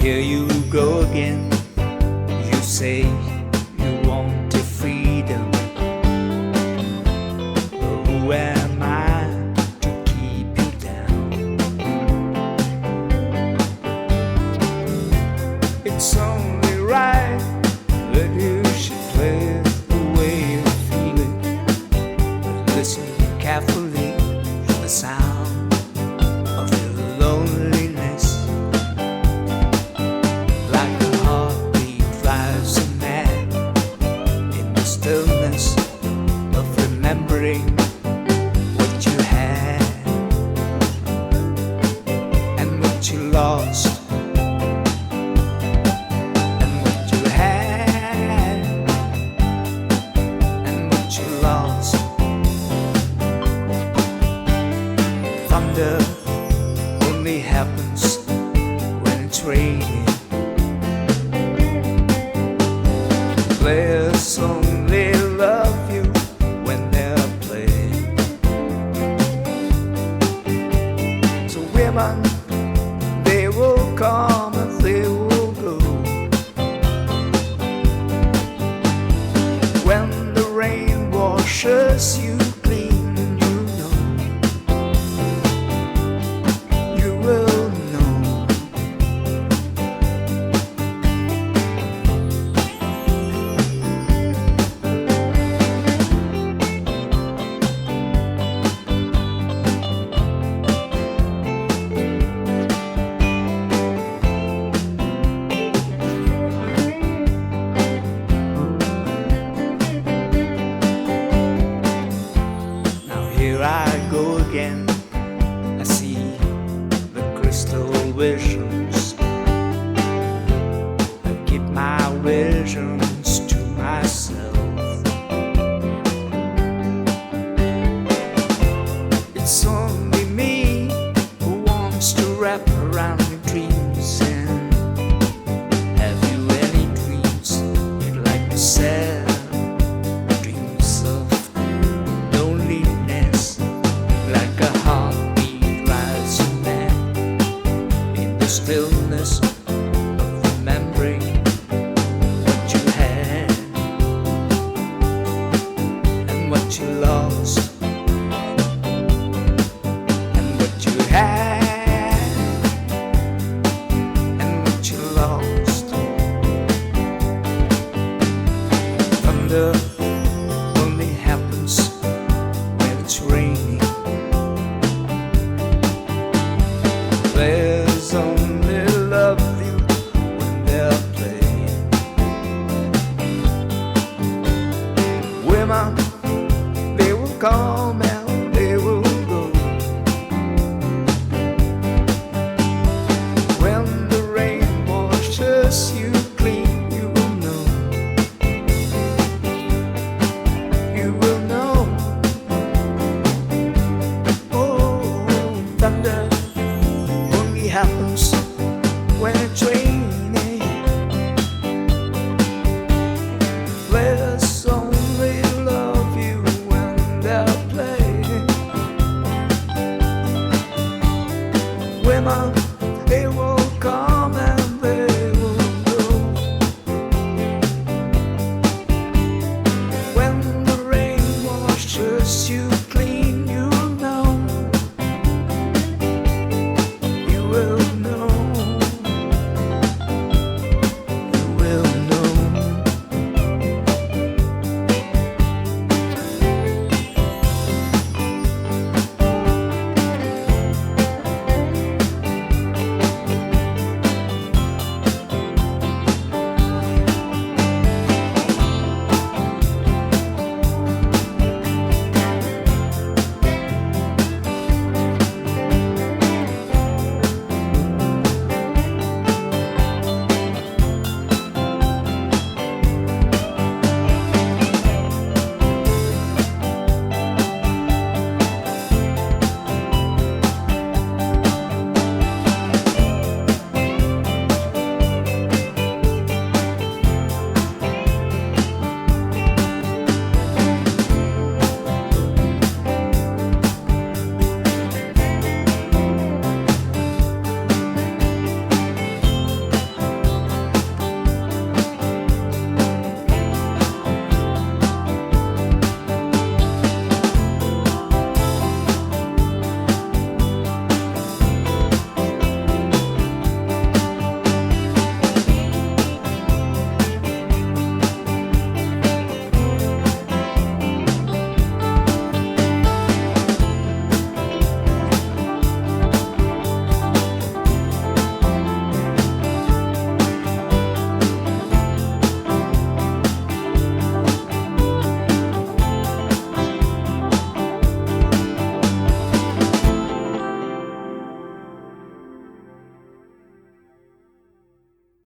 here you go again. You say you want your freedom, but who am I to keep you down? It's only right that you should play the way you feel it, but listen carefully to the sound of your loneliness. Like a heartbeat drives you mad in the stillness of remembering what you had and what you lost, and what you had and what you lost. Thunder only happens when it's raining. Players only love you when they're playing. So women, they will come and they will go. When the rain washes you clean, you know, you will know. Now here I go again. I see the crystal visions. I keep my visions to myself. It's only me who wants to wrap around your dreams. And have you any dreams you'd like to sell? Dreams of loneliness, like a heartbeat drives you mad in the stillness of remembering what you had and what you lost, and what you had and what you lost. Thunder only happens when it's raining. Players only love you when they're playing. Women, they will come and they will go. When the rain washes you clean, you will know. You will know. Oh, thunder only happens when it's raining. Players only love you when they're playing. Women,